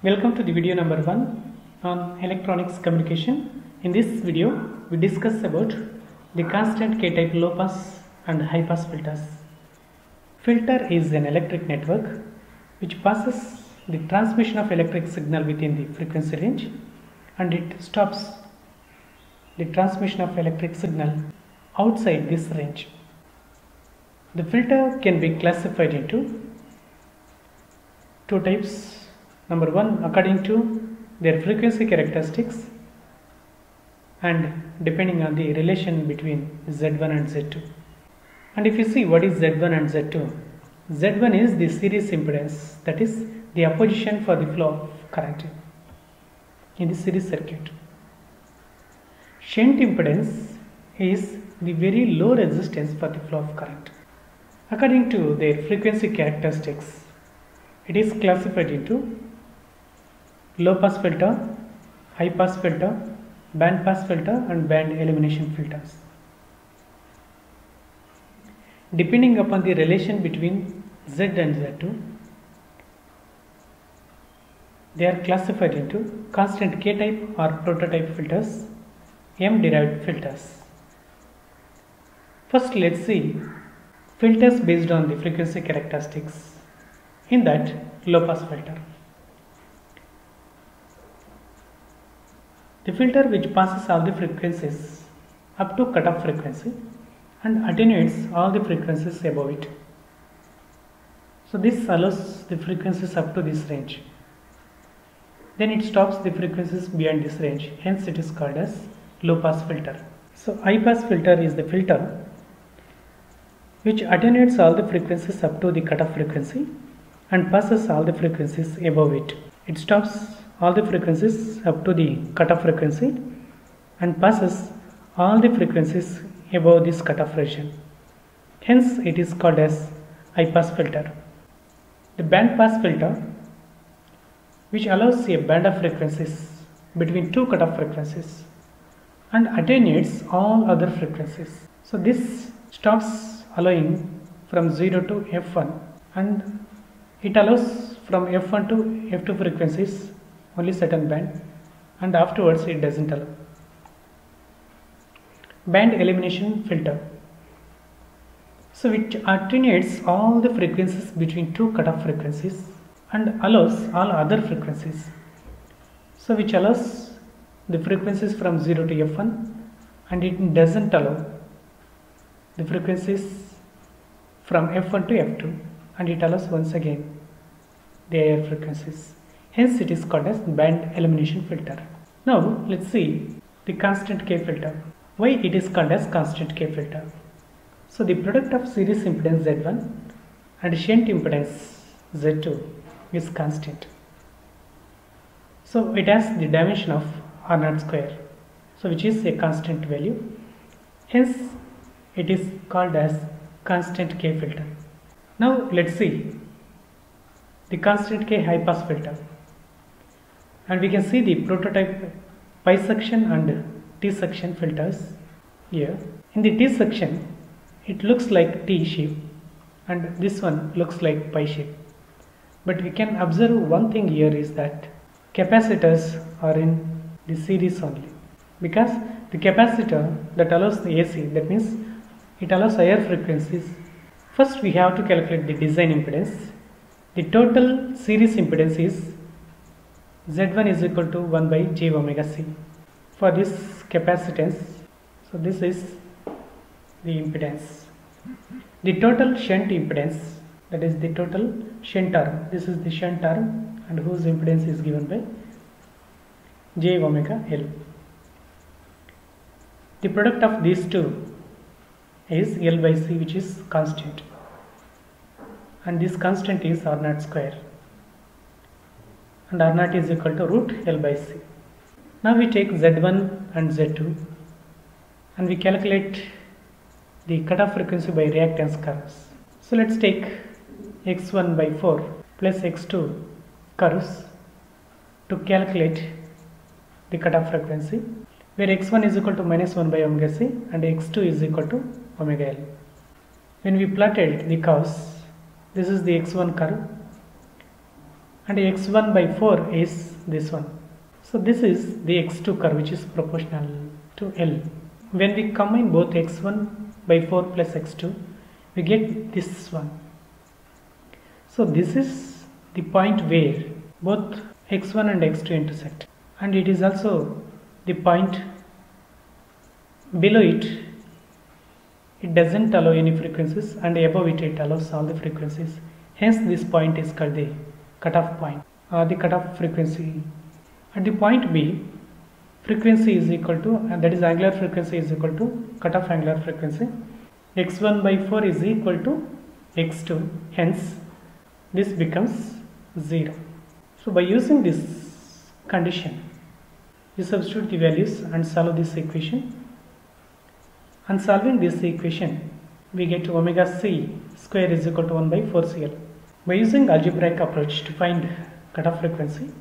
Welcome to the video number 1 on electronics communication. In this video, we discuss about the constant K-type low pass and high pass filters. Filter is an electric network which passes the transmission of electric signal within the frequency range and it stops the transmission of electric signal outside this range. The filter can be classified into two types. Number 1, according to their frequency characteristics and depending on the relation between Z1 and Z2. And if you see what is Z1 and Z2, Z1 is the series impedance, that is the opposition for the flow of current in the series circuit. Shunt impedance is the very low resistance for the flow of current. According to their frequency characteristics, it is classified into low pass filter, high pass filter, band pass filter and band elimination filters. Depending upon the relation between Z and Z2, they are classified into constant K-type or prototype filters, M-derived filters. First, let's see filters based on the frequency characteristics. In that, low pass filter. The filter which passes all the frequencies up to cutoff frequency and attenuates all the frequencies above it. So this allows the frequencies up to this range. Then it stops the frequencies beyond this range. Hence it is called as low pass filter. So high pass filter is the filter which attenuates all the frequencies up to the cutoff frequency and passes all the frequencies above it. It stops all the frequencies up to the cutoff frequency and passes all the frequencies above this cutoff region. Hence it is called as high pass filter. The band pass filter, which allows a band of frequencies between two cutoff frequencies and attenuates all other frequencies. So this stops allowing from 0 to F1 and it allows from F1 to F2 frequencies only certain band and afterwards it doesn't allow. Band elimination filter. So it attenuates all the frequencies between two cutoff frequencies and allows all other frequencies. So which allows the frequencies from 0 to F1 and it doesn't allow the frequencies from F1 to F2 and it allows once again the higher frequencies. Hence it is called as band elimination filter. Now let's see the constant K filter. Why it is called as constant K filter? So the product of series impedance Z1 and shunt impedance Z2 is constant. So it has the dimension of R0 square, so which is a constant value. Hence it is called as constant K filter. Now let's see the constant K high pass filter. And we can see the prototype pi section and T section filters here. In the T section, it looks like T shape and this one looks like pi shape. But we can observe one thing here is that capacitors are in the series only, because the capacitor that allows the AC, that means it allows higher frequencies. First we have to calculate the design impedance. The total series impedance is Z1 is equal to 1 by j omega c for this capacitance. So this is the impedance. The total shunt impedance, that is the total shunt arm, this is the shunt arm and whose impedance is given by j omega L. The product of these two is L by C, which is constant, and this constant is R0 square and R0 is equal to root L by C. Now we take Z1 and Z2 and we calculate the cutoff frequency by reactance curves. So let's take x1 by 4 plus x2 curves to calculate the cutoff frequency, where x1 is equal to minus 1 by omega c and x2 is equal to omega L. When we plotted the curves, this is the x1 curve and x1 by 4 is this one. So this is the x2 curve which is proportional to L. When we combine both x1 by 4 plus x2, we get this one. So this is the point where both x1 and x2 intersect, and it is also the point below it. It doesn't allow any frequencies, and above it allows all the frequencies. Hence this point is called the cutoff point, the cutoff frequency. At the point B, frequency is equal to, and that is angular frequency is equal to cutoff angular frequency. x1 by 4 is equal to x2, hence this becomes 0. So by using this condition, you substitute the values and solve this equation. And solving this equation, we get omega c square is equal to 1 by 4cl. By using algebraic approach to find cutoff frequency,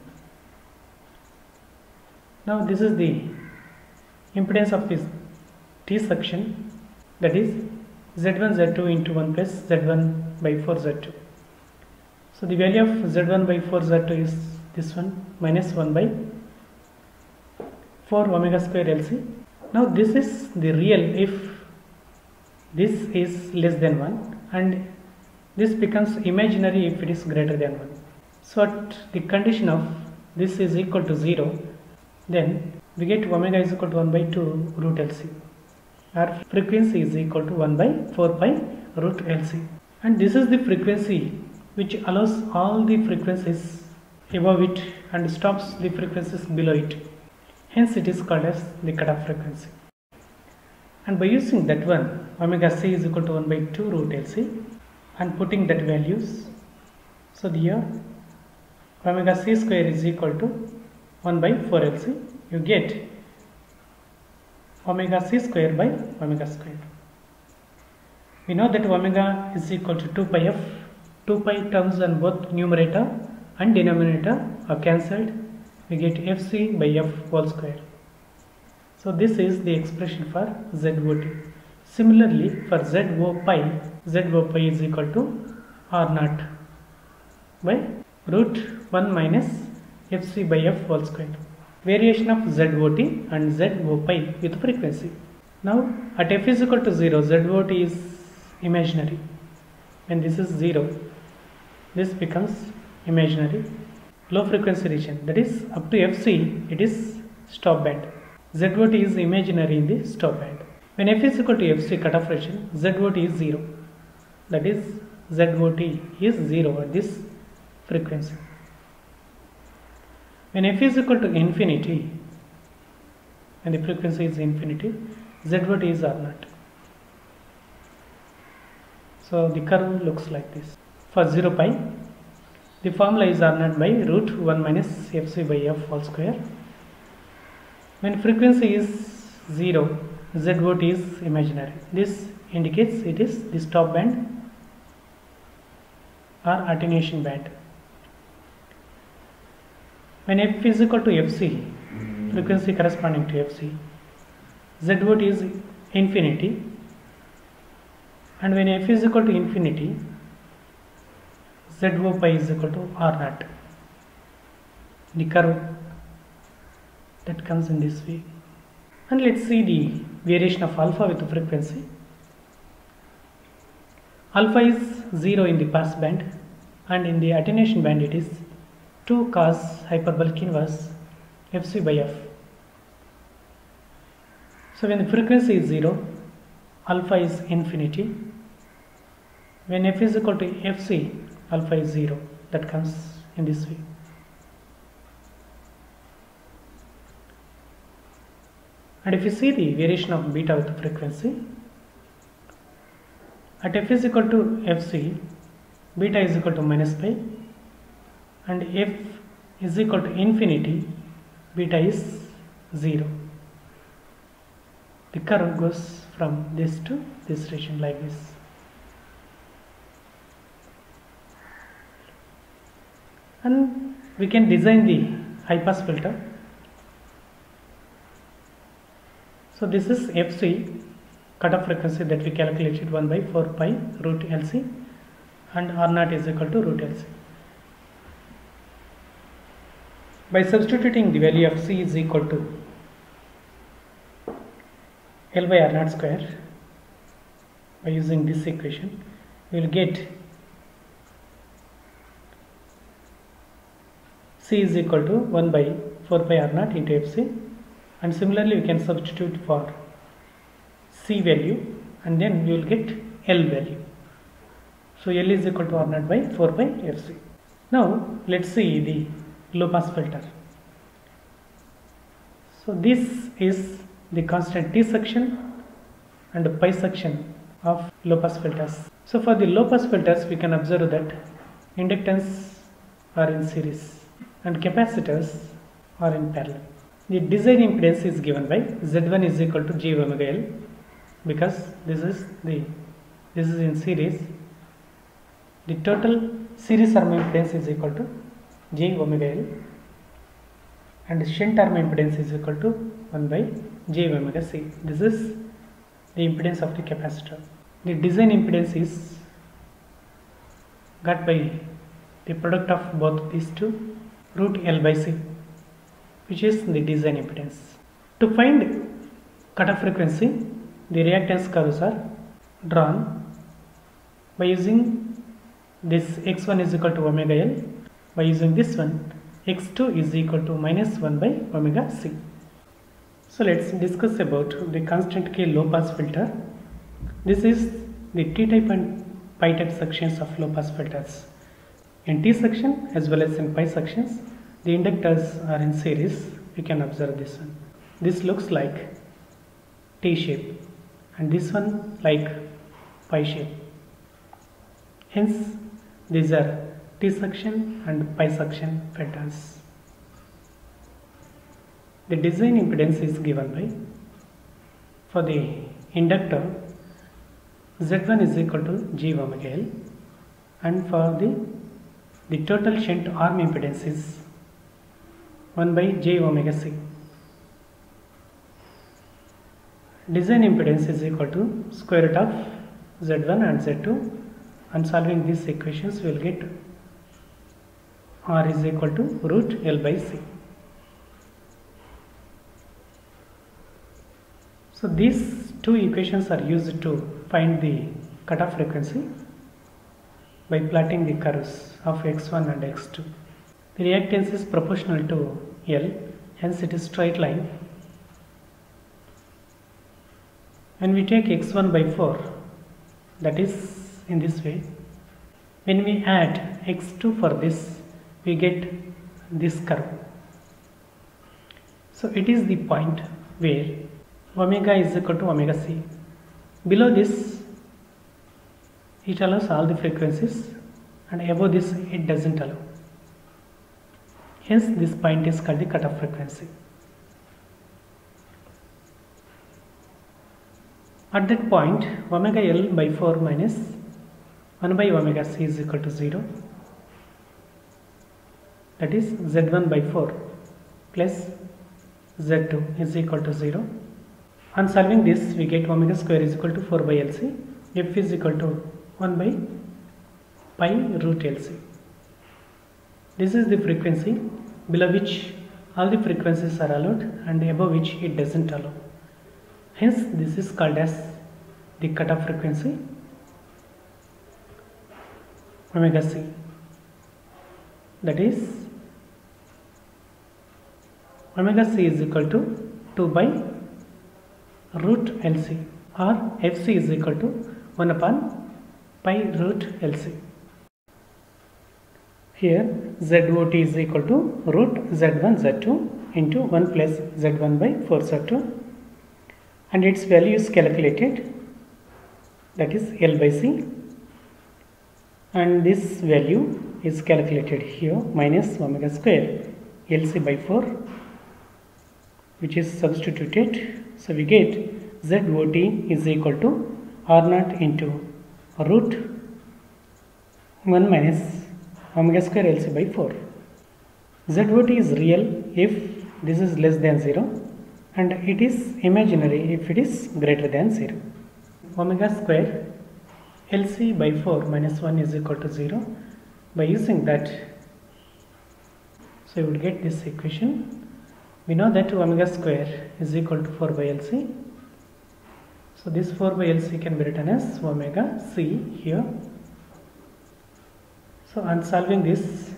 now this is the impedance of this T section, that is Z1 Z2 into 1 plus Z1 by 4 Z2. So the value of Z1 by 4 Z2 is this one, minus 1 by 4 omega square LC. Now this is the real if this is less than 1, and this becomes imaginary if it is greater than 1. So at the condition of this is equal to 0, then we get omega is equal to 1 by 2 root LC. Our frequency is equal to 1 by 4 pi root LC. And this is the frequency which allows all the frequencies above it and stops the frequencies below it. Hence it is called as the cutoff frequency. And by using that one, omega c is equal to 1 by 2 root LC, and putting that values, so here omega c square is equal to 1 by 4 LC, you get omega c square by omega square. We know that omega is equal to 2 pi f. 2 pi terms on both numerator and denominator are cancelled. We get fc by f whole square. So this is the expression for ZOT. Similarly, for ZO pi is equal to R0 by root 1 minus fc by f whole square. Variation of ZOT and ZO pi with frequency. Now at f is equal to 0, ZOT is imaginary. When this is 0, this becomes imaginary. Low frequency region, that is up to fc, it is stop band. ZOT is imaginary in the stop band. When f is equal to fc cutoff region, ZOT is 0. That is ZOT is 0 at this frequency. When f is equal to infinity, and the frequency is infinity, ZOT is R0. So the curve looks like this. For 0 pi, the formula is R0 by root 1 minus fc by f whole square. When frequency is 0, ZOT is imaginary. This indicates it is the stop band or attenuation band. When f is equal to fc, frequency corresponding to fc, ZOT is infinity, and when f is equal to infinity, ZO pi is equal to R0. The curve that comes in this way. And let's see the variation of alpha with the frequency. Alpha is 0 in the pass band, and in the attenuation band it is 2 cos hyperbolic inverse fc by f. So when the frequency is 0, alpha is infinity. When f is equal to fc, alpha is 0. That comes in this way. And if you see the variation of beta with the frequency, at f is equal to fc, beta is equal to minus pi, and f is equal to infinity, beta is 0. The curve goes from this to this region like this. And we can design the high pass filter. So this is fc, cutoff frequency that we calculated 1 by 4 pi root LC, and R0 is equal to root LC. By substituting the value of C is equal to L by R naught square, by using this equation, we will get C is equal to 1 by 4 pi R naught into Fc, and similarly we can substitute for C value and then we will get L value. So L is equal to R naught by 4 pi Fc. Now let's see the low pass filter. So this is the constant T section and pi section of low pass filters. So for the low pass filters we can observe that inductance are in series and capacitors are in parallel. The design impedance is given by Z1 is equal to J omega L, because this is in series. The total series arm impedance is equal to J omega L and shunt arm impedance is equal to 1 by J omega C. This is the impedance of the capacitor. The design impedance is got by the product of both these two, root L by C, which is the design impedance. To find cutoff frequency, the reactance curves are drawn by using this x1 is equal to omega L, by using this one x2 is equal to minus 1 by omega C. So let's discuss about the constant K low pass filter. This is the T type and pi type sections of low pass filters. In T section as well as in pi sections, the inductors are in series. We can observe this one. This looks like T shape and this one like pi shape. Hence these are T section and pi section filters. The design impedance is given by, for the inductor, Z1 is equal to J omega L, and for the total shunt arm impedance is 1 by J omega C. Design impedance is equal to square root of Z1 and Z2, and solving these equations we will get R is equal to root L by C. So these two equations are used to find the cutoff frequency by plotting the curves of x1 and x2. The reactance is proportional to L, hence it is straight line. When we take x1 by 4, that is in this way. When we add x2 for this, we get this curve. So it is the point where omega is equal to omega C. Below this, it allows all the frequencies, and above this it doesn't allow. Hence this point is called the cutoff frequency. At that point, omega L by 4 minus 1 by omega C is equal to 0. That is Z1 by 4 plus Z2 is equal to 0. On solving this, we get omega square is equal to 4 by LC. F is equal to 1 by pi root LC. This is the frequency below which all the frequencies are allowed and above which it doesn't allow. Hence this is called as the cutoff frequency omega C. That is omega C is equal to 2 by root LC, or FC is equal to 1 upon pi root LC. Here ZOT is equal to root Z1 Z2 into 1 plus Z1 by 4 Z2, and its value is calculated, that is L by C, and this value is calculated here minus omega square LC by 4, which is substituted. So we get ZOT is equal to R0 into root 1 minus omega square LC by 4. ZOT is real if this is less than 0, and it is imaginary if it is greater than 0. Omega square LC by 4 minus 1 is equal to 0. By using that, So you would get this equation. We know that omega square is equal to 4 by LC. So this 4 by LC can be written as omega C here. So on solving this,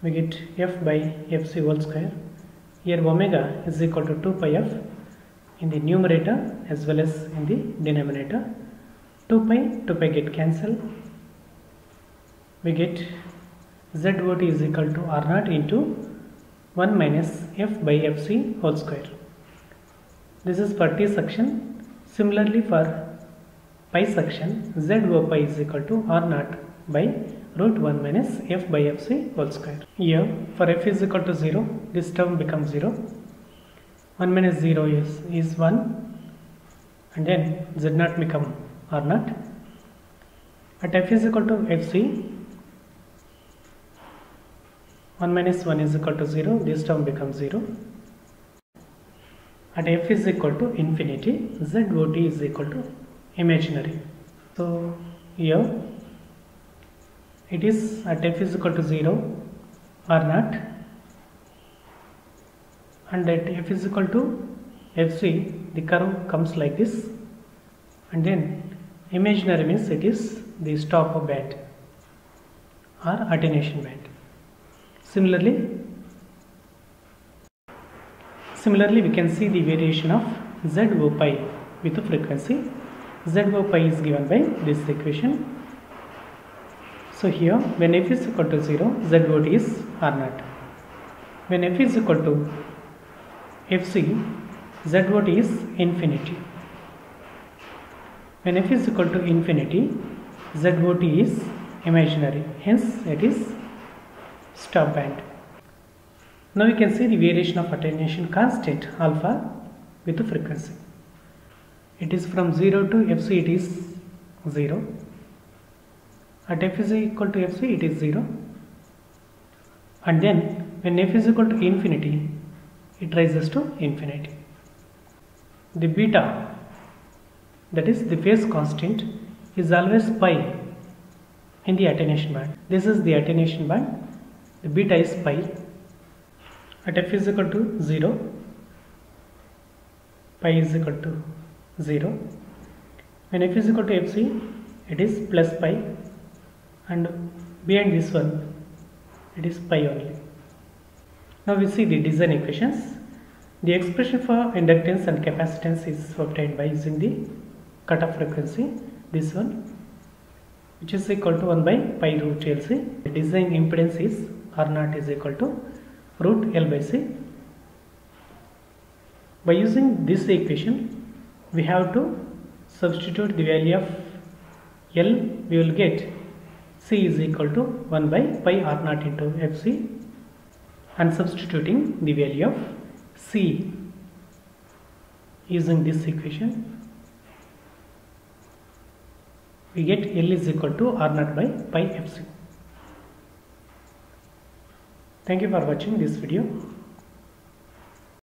we get F by Fc whole square. Here omega is equal to 2 pi F in the numerator as well as in the denominator. 2 pi get cancelled. We get ZOT is equal to R0 into 1 minus F by Fc whole square. This is for T section. Similarly for pi section, ZO pi is equal to R0 by root 1 minus F by Fc whole square. Here for F is equal to 0, this term becomes 0. 1 minus 0 is 1, and then Z0 become R0. At F is equal to Fc, 1 minus 1 is equal to 0, this term becomes 0. At F is equal to infinity, ZOT is equal to imaginary. So here it is at F is equal to 0, R0, and at F is equal to Fc, the curve comes like this, and then imaginary means it is the stop band or attenuation band. Similarly, we can see the variation of ZO pi with the frequency. ZO pi is given by this equation. So here, when F is equal to 0, ZOT is R0. When F is equal to Fc, ZOT is infinity. When F is equal to infinity, ZOT is imaginary. Hence, it is stop band. Now we can see the variation of attenuation constant alpha with the frequency. It is from 0 to Fc, it is 0. At F is equal to Fc, it is 0. And then when F is equal to infinity, it rises to infinity. The beta, that is the phase constant, is always pi in the attenuation band. This is the attenuation band. The beta is pi. At F is equal to 0, pi is equal to 0. When F is equal to Fc, it is plus pi, and behind this one, it is pi only. Now we see the design equations. The expression for inductance and capacitance is obtained by using the cutoff frequency, this one, which is equal to 1 by pi root LC. The design impedance is R0 is equal to root L by C. By using this equation, we have to substitute the value of L. We will get C is equal to 1 by pi R0 into Fc, and substituting the value of C using this equation, we get L is equal to R0 by pi Fc. Thank you for watching this video.